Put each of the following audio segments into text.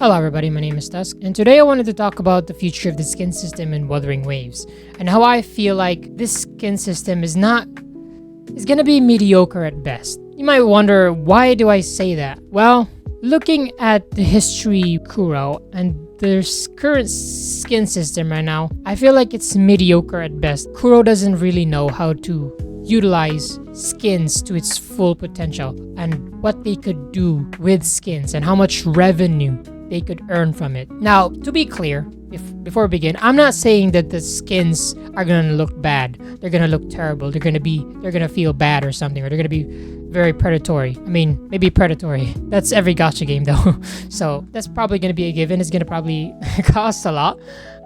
Hello everybody, my name is T.U.S.K, and today I wanted to talk about the future of the skin system in Wuthering Waves, and how I feel like this skin system is gonna be mediocre at best. You might wonder, why do I say that? Well, looking at the history of Kuro and their current skin system right now, I feel like it's mediocre at best. Kuro doesn't really know how to utilize skins to its full potential and what they could do with skins and how much revenue they could earn from it. Now, to be clear, before we begin, I'm not saying that the skins are gonna look bad. They're gonna look terrible. They're gonna feel bad or something, or they're gonna be very predatory. I mean, maybe predatory. That's every gacha game though. So that's probably gonna be a given. It's gonna probably cost a lot.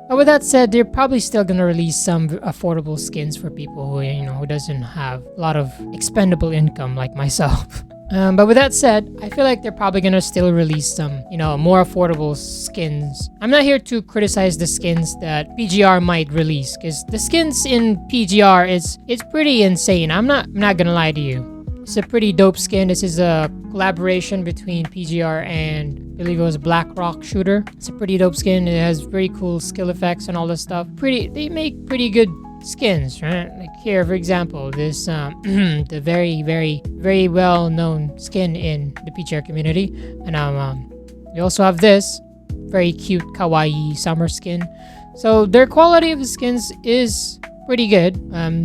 But with that said, they're probably still gonna release some affordable skins for people who doesn't have a lot of expendable income like myself. But with that said, I feel like they're probably gonna still release some, more affordable skins. I'm not here to criticize the skins that PGR might release, because the skins in PGR it's pretty insane. I'm not gonna lie to you. It's a pretty dope skin. This is a collaboration between PGR and I believe it was Black Rock Shooter. It's a pretty dope skin. It has very cool skill effects and all this stuff. They make pretty good skins, right? Like here, for example, this the very well known skin in the PGR community, and we also have this very cute kawaii summer skin. So their quality of the skins is pretty good.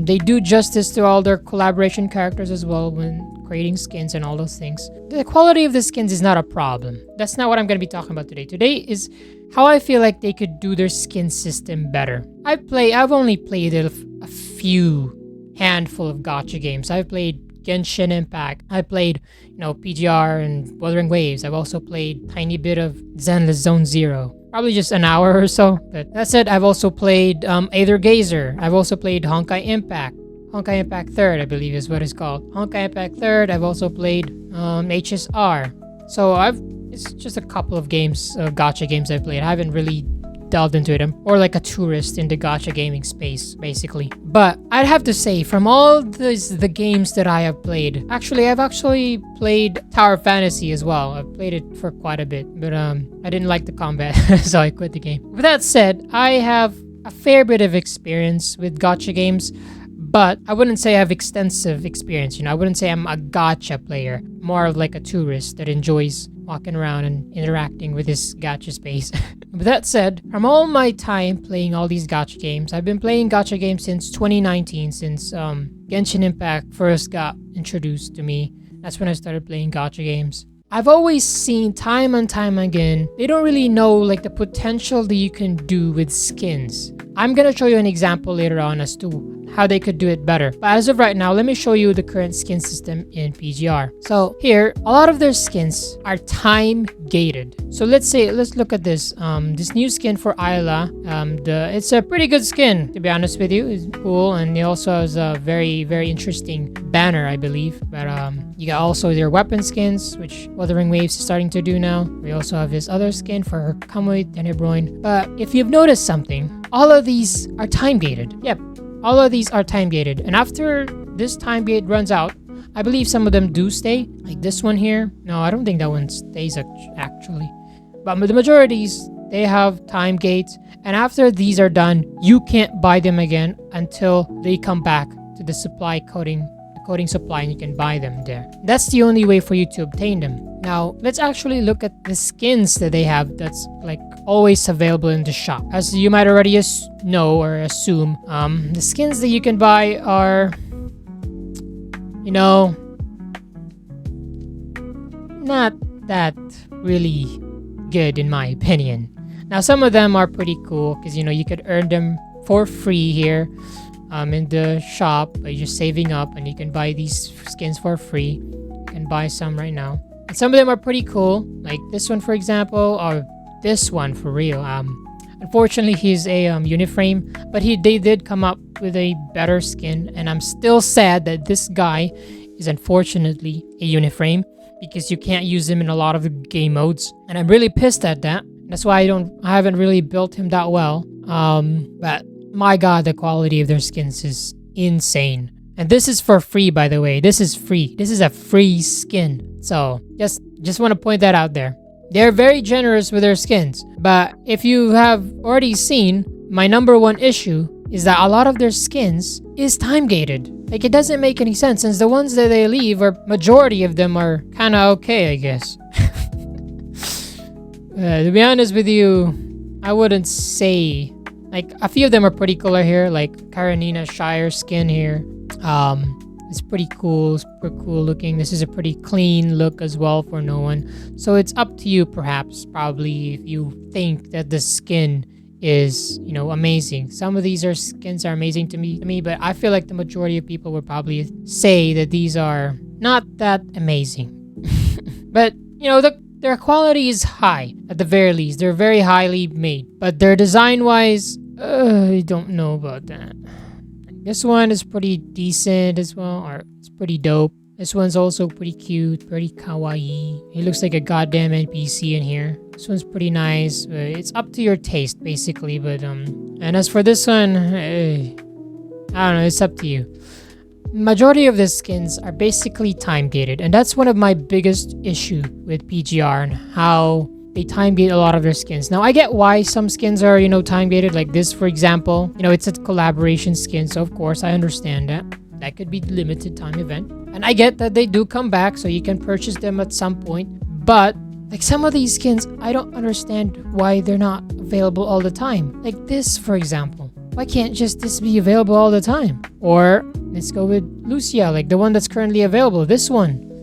They do justice to all their collaboration characters as well when creating skins and all those things. The quality of the skins is not a problem. That's not what I'm going to be talking about today. Today is how I feel like they could do their skin system better. I've only played a few handful of gacha games. I've played Genshin Impact. I played, PGR and Wuthering Waves. I've also played tiny bit of Zenless Zone Zero. Probably just an hour or so. But that said, I've also played Aether Gazer. I've also played Honkai Impact. Honkai Impact 3rd, I believe is what it's called. Honkai Impact 3rd. I've also played HSR. So it's just a couple of games, gacha games I've played. I haven't really delved into it. I'm more like a tourist in the gacha gaming space, basically. But I'd have to say, from all the games that I have played, I've actually played Tower Fantasy as well. I've played it for quite a bit, but I didn't like the combat, so I quit the game. With that said, I have a fair bit of experience with gacha games, but I wouldn't say I have extensive experience. I wouldn't say I'm a gacha player. More of like a tourist that enjoys walking around and interacting with this gacha space. With that said, from all my time playing all these gacha games, I've been playing gacha games since 2019, since Genshin Impact first got introduced to me. That's when I started playing gacha games. I've always seen time and time again, they don't really know like the potential that you can do with skins. I'm gonna show you an example later on as to how they could do it better. But as of right now, let me show you the current skin system in PGR. So here, a lot of their skins are time gated. So let's look at this. This new skin for Ayla. It's a pretty good skin, to be honest with you. It's cool, and it also has a very interesting banner, I believe. But you got also their weapon skins, which Wuthering Waves is starting to do now. We also have this other skin for her Kamui and Hebron. But if you've noticed something, all of these are time gated. Yep. All of these are time gated, and after this time gate runs out, I believe some of them do stay, like this one here. No, I don't think that one stays actually. But the majorities, they have time gates, and after these are done, you can't buy them again until they come back to the coding supply, and you can buy them there. That's the only way for you to obtain them. Now, let's actually look at the skins that they have that's like always available in the shop. As you might already know or assume, the skins that you can buy are, not that really good in my opinion. Now, some of them are pretty cool because, you could earn them for free here in the shop by just saving up, and you can buy these skins for free. You can buy some right now. And some of them are pretty cool, like this one, for example, or this one for real. Unfortunately, he's a uniframe, but they did come up with a better skin, and I'm still sad that this guy is unfortunately a uniframe because you can't use him in a lot of the game modes, and I'm really pissed at that. That's why I haven't really built him that well. But my god, the quality of their skins is insane. And this is for free, by the way. This is free. This is a free skin. So just want to point that out there. They're very generous with their skins. But if you have already seen, my number one issue is that a lot of their skins is time gated. Like, it doesn't make any sense since the ones that they leave, or majority of them, are kind of okay, I guess. To be honest with you, I wouldn't say, like, a few of them are pretty cool here, like Karenina Shire skin here. It's pretty cool, super cool looking. This is a pretty clean look as well for no one. So it's up to you, perhaps, probably, if you think that the skin is, amazing. Some of these skins are amazing to me, but I feel like the majority of people would probably say that these are not that amazing. But, their quality is high, at the very least. They're very highly made. But their design-wise, I don't know about that. This one is pretty decent as well, or it's pretty dope. This one's also pretty cute, pretty kawaii. He looks like a goddamn NPC in here. This one's pretty nice. It's up to your taste, basically. But and as for this one, I don't know. It's up to you. Majority of the skins are basically time gated, and that's one of my biggest issue with PGR and how they time gate a lot of their skins. Now, I get why some skins are, time gated, like this, for example. It's a collaboration skin, so of course I understand that. That could be limited time event. And I get that they do come back, so you can purchase them at some point. But, like, some of these skins, I don't understand why they're not available all the time. Like this, for example. Why can't just this be available all the time? Or, let's go with Lucia, like the one that's currently available. This one,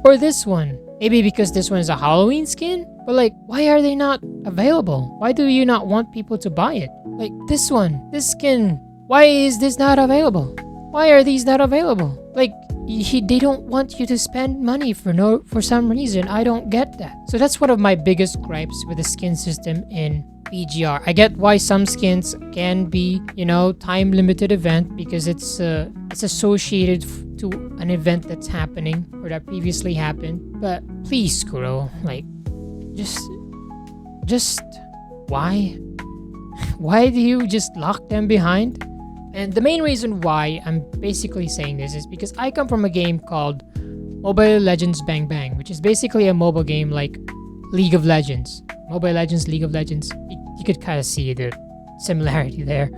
or this one. Maybe because this one is a Halloween skin? But like, why are they not available? Why do you not want people to buy it? Like this one, this skin, why is this not available? Why are these not available? Like, they don't want you to spend money for some reason. I don't get that. So that's one of my biggest gripes with the skin system in PGR. I get why some skins can be, time limited event because it's associated to an event that's happening or that previously happened. But please, Kuro, like, just why? Why do you just lock them behind? And the main reason why I'm basically saying this is because I come from a game called Mobile Legends Bang Bang, which is basically a mobile game like League of Legends. Mobile Legends, League of Legends. You could kind of see the similarity there.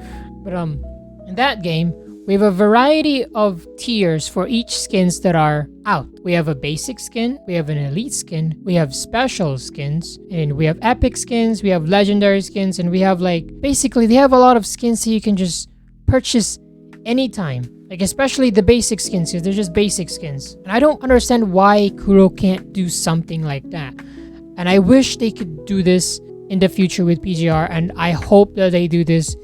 But in that game, we have a variety of tiers for each skins that are out. We have a basic skin, we have an elite skin, we have special skins, and we have epic skins, we have legendary skins, and we have basically they have a lot of skins so you can just purchase anytime. Like especially the basic skins, because they're just basic skins. And I don't understand why Kuro can't do something like that. And I wish they could do this in the future with PGR, and I hope that they do this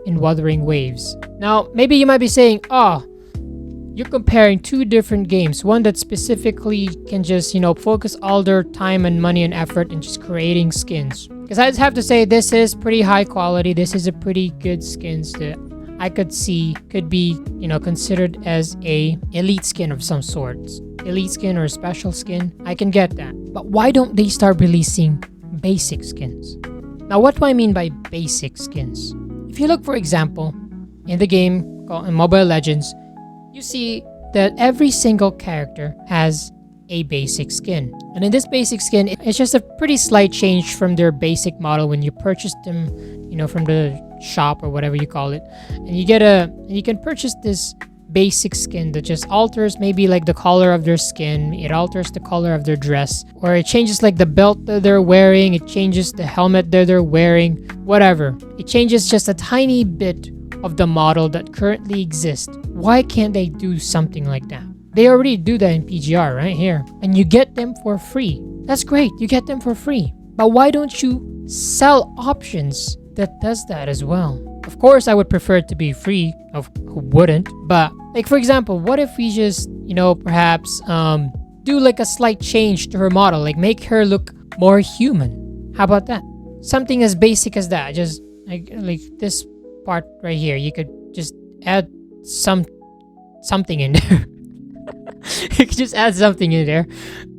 in Wuthering Waves. Now, maybe you might be saying, you're comparing two different games. One that specifically can just, focus all their time and money and effort in just creating skins. Because I just have to say, this is pretty high quality. This is a pretty good skins that I could see could be, considered as a elite skin of some sorts. Elite skin or a special skin, I can get that. But why don't they start releasing basic skins? Now, what do I mean by basic skins? If you look, for example, in the game called Mobile Legends, you see that every single character has a basic skin. And in this basic skin, it's just a pretty slight change from their basic model when you purchase them, from the shop or whatever you call it. And you can purchase this basic skin that just alters maybe like the color of their skin, it alters the color of their dress, or it changes like the belt that they're wearing, it changes the helmet that they're wearing, whatever. It changes just a tiny bit of the model that currently exists. Why can't they do something like that? They already do that in PGR right here. And you get them for free. That's great, you get them for free. But why don't you sell options that does that as well? Of course, I would prefer it to be free. Who wouldn't? But like, for example, what if we just, perhaps do like a slight change to her model, like make her look more human? How about that? Something as basic as that. Just like this part right here, you could just add something in there. You could just add something in there,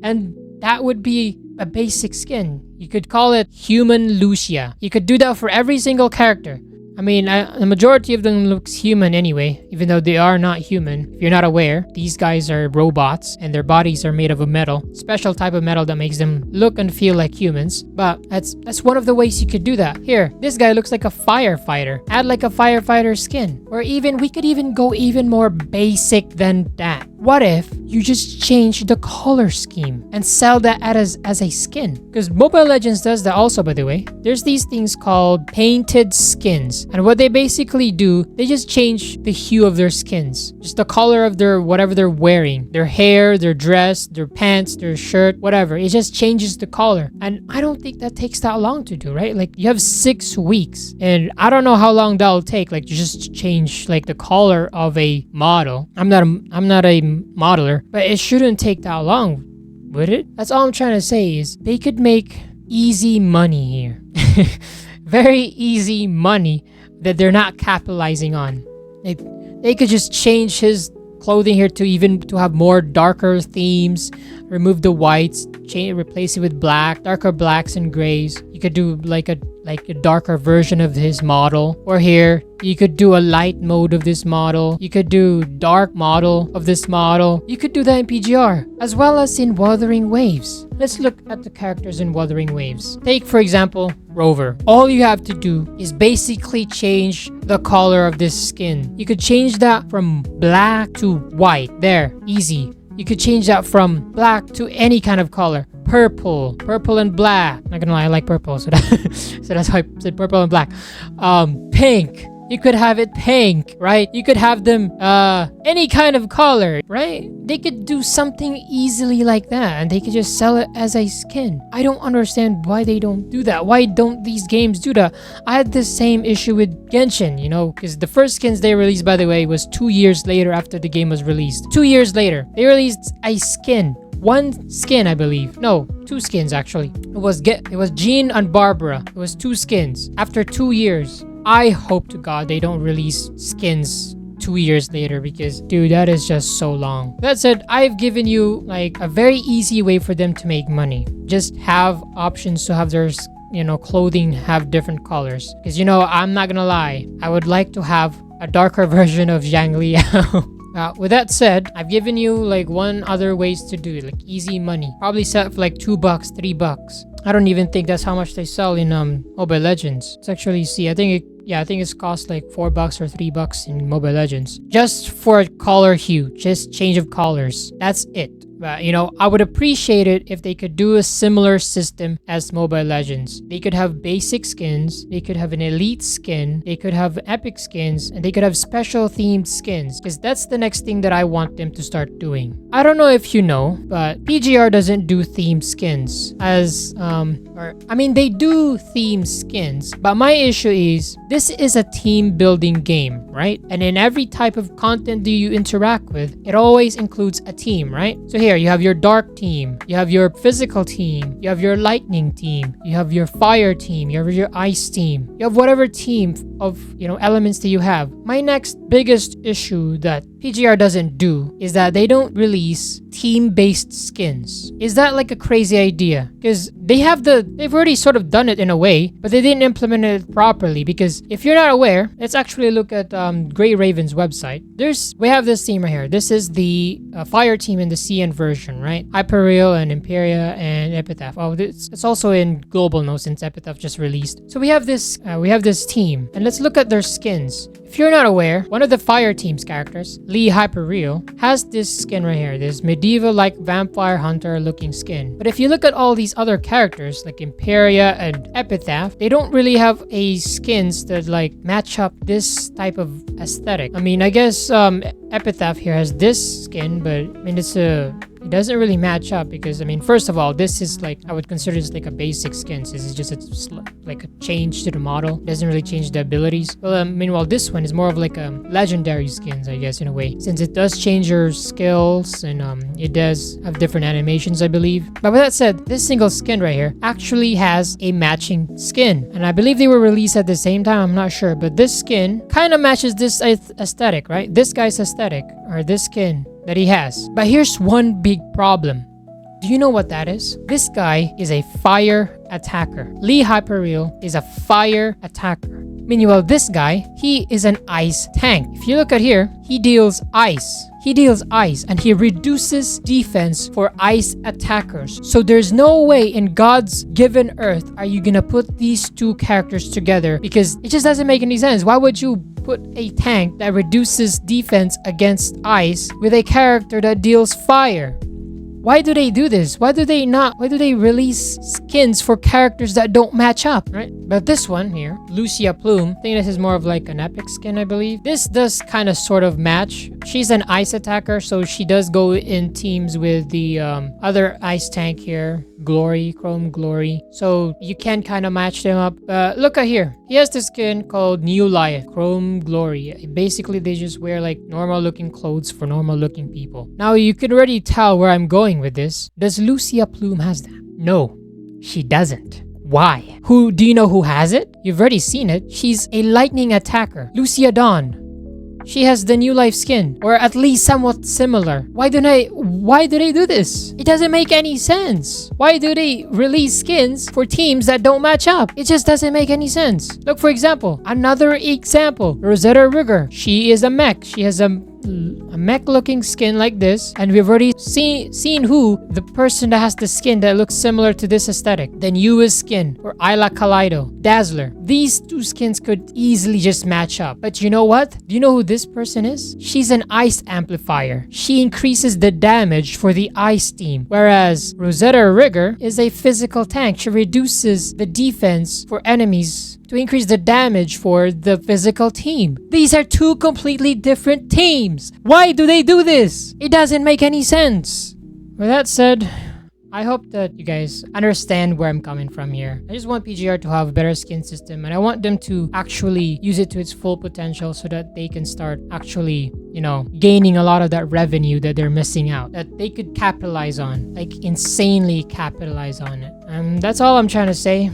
and that would be a basic skin. You could call it Human Lucia. You could do that for every single character. I mean, the majority of them looks human anyway, even though they are not human. If you're not aware, these guys are robots and their bodies are made of a metal, special type of metal that makes them look and feel like humans. But that's one of the ways you could do that. Here, this guy looks like a firefighter. Add like a firefighter skin. Or even, we could even go even more basic than that. What if you just change the color scheme and sell that as a skin? Because Mobile Legends does that also, by the way. There's these things called painted skins. And what they basically do, they just change the hue of their skins. Just the color of their whatever they're wearing. Their hair, their dress, their pants, their shirt, whatever. It just changes the color. And I don't think that takes that long to do, right? Like, you have 6 weeks. And I don't know how long that'll take, like, to just change like the color of a model. I'm not a modeler, but it shouldn't take that long, would it? That's all I'm trying to say is they could make easy money here. Very easy money that they're not capitalizing on. They could just change his clothing here to have more darker themes, remove the whites, replace it with darker blacks and grays. You could do like a darker version of his model. Or here, you could do a light mode of this model. You could do dark model of this model. You could do that in PGR, as well as in Wuthering Waves. Let's look at the characters in Wuthering Waves. Take, for example, Rover. All you have to do is basically change the color of this skin. You could change that from black to white. There, easy. You could change that from black to any kind of color. Purple and black. Not gonna lie, I like purple, so that's why I said purple and black. Pink. You could have it pink, right? You could have them any kind of color, right? They could do something easily like that, and they could just sell it as a skin. I don't understand why they don't do that. Why don't these games do that? I had the same issue with Genshin, because the first skins they released, by the way, was 2 years later after the game was released. 2 years later, they released a skin. 1 skin, I believe. No, 2 skins actually. It was Jean and Barbara. It was 2 skins after 2 years. I hope to God they don't release skins 2 years later, because dude, that is just so long. That said, I've given you like a very easy way for them to make money. Just have options to have their clothing have different colors. Because I'm not gonna lie, I would like to have a darker version of Zhang Liao. With that said, I've given you like 1 other ways to do it, like easy money. Probably sell it for like $2, $3. I don't even think that's how much they sell in Mobile Legends. Let's actually see. I think it's cost like $4 or $3 in Mobile Legends. Just for color hue, just change of colors. That's it. I would appreciate it if they could do a similar system as Mobile Legends. They could have basic skins, they could have an elite skin, they could have epic skins, and they could have special themed skins, because that's the next thing that I want them to start doing. I don't know if you know, but PGR doesn't do themed skins they do themed skins, but my issue is this is a team building game, right? And in every type of content that you interact with, it always includes a team, right? So here you have your dark team, you have your physical team, you have your lightning team, you have your fire team, you have your ice team, you have whatever team of elements that you have. My next biggest issue that PGR doesn't do is that they don't release team-based skins. Is that like a crazy idea? Because they've already sort of done it in a way, but they didn't implement it properly. Because if you're not aware, let's actually look at Grey Raven's website. We have this team right here. This is the fire team in the CN version, right? Hyperreal and Imperia and Epitaph. Oh, it's also in global now since Epitaph just released. So we have this team, and let's look at their skins. If you're not aware, one of the fire team's characters, Lee Hyperreal, has this skin right here, this medieval-like vampire hunter looking skin. But if you look at all these other characters like Imperia and Epitaph, they don't really have a skins that like match up this type of aesthetic. I guess Epitaph here has this skin, but it doesn't really match up because, first of all, this is like, I would consider this like a basic skin. This is just like a change to the model. It doesn't really change the abilities. Well, meanwhile, this one is more of like a legendary skins, I guess, in a way. Since it does change your skills and it does have different animations, I believe. But with that said, this single skin right here actually has a matching skin. And I believe they were released at the same time, I'm not sure. But this skin kind of matches this aesthetic, right? This guy's aesthetic, or this skin that he has. But here's one big problem. Do you know what that is? This guy is a fire attacker. Lee Hyperreal is a fire attacker. Meanwhile, this guy, he is an ice tank. If you look at here, he deals ice. He deals ice and he reduces defense for ice attackers. So there's no way in God's given earth are you gonna put these two characters together, because it just doesn't make any sense. Why would you put a tank that reduces defense against ice with a character that deals fire? Why do they do this? Why do they release skins for characters that don't match up, right? But this one here, Lucia Plume, I think this is more of like an epic skin, I believe. This does kind of sort of match. She's an ice attacker, so she does go in teams with the other ice tank here, Glory, Chrome Glory. So you can kind of match them up. Look at here. He has this skin called New Life, Chrome Glory. Basically, they just wear like normal looking clothes for normal looking people. Now you can already tell where I'm going with this. Does Lucia Plume has that? No, she doesn't. Why? Do you know who has it? You've already seen it. She's a lightning attacker. Lucia Dawn. She has the New Life skin, or at least somewhat similar. Why do they do this? It doesn't make any sense. Why do they release skins for teams that don't match up? It just doesn't make any sense. Look, for example, another example, Rosetta Rigger. She is a mech. She has a mech looking skin like this, and we've already seen who the person that has the skin that looks similar to this aesthetic. The newest skin, or Isla Kaleido, Dazzler. These two skins could easily just match up. But you know what? Do you know who this person is? She's an ice amplifier. She increases the damage for the ice team, whereas Rosetta Rigger is a physical tank. She reduces the defense for enemies to increase the damage for the physical team. These are two completely different teams. Why do they do this? It doesn't make any sense. With that said, I hope that you guys understand where I'm coming from here. I just want PGR to have a better skin system, and I want them to actually use it to its full potential so that they can start actually, gaining a lot of that revenue that they're missing out, that they could capitalize on, like insanely capitalize on it. That's all I'm trying to say.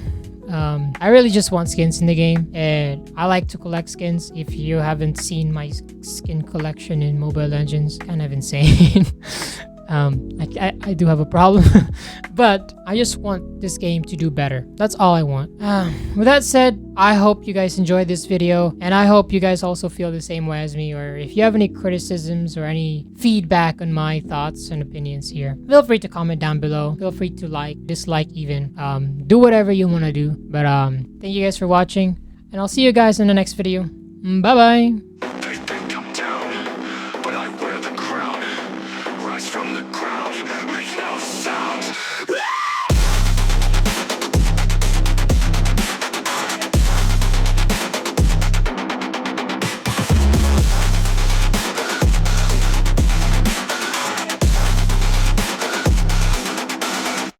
I really just want skins in the game, and I like to collect skins. If you haven't seen my skin collection in Mobile Legends, kind of insane. I do have a problem, but I just want this game to do better. That's all I want. With that said, I hope you guys enjoyed this video, and I hope you guys also feel the same way as me, or if you have any criticisms or any feedback on my thoughts and opinions here, feel free to comment down below. Feel free to like, dislike even. Do whatever you want to do. But thank you guys for watching, and I'll see you guys in the next video. Bye bye.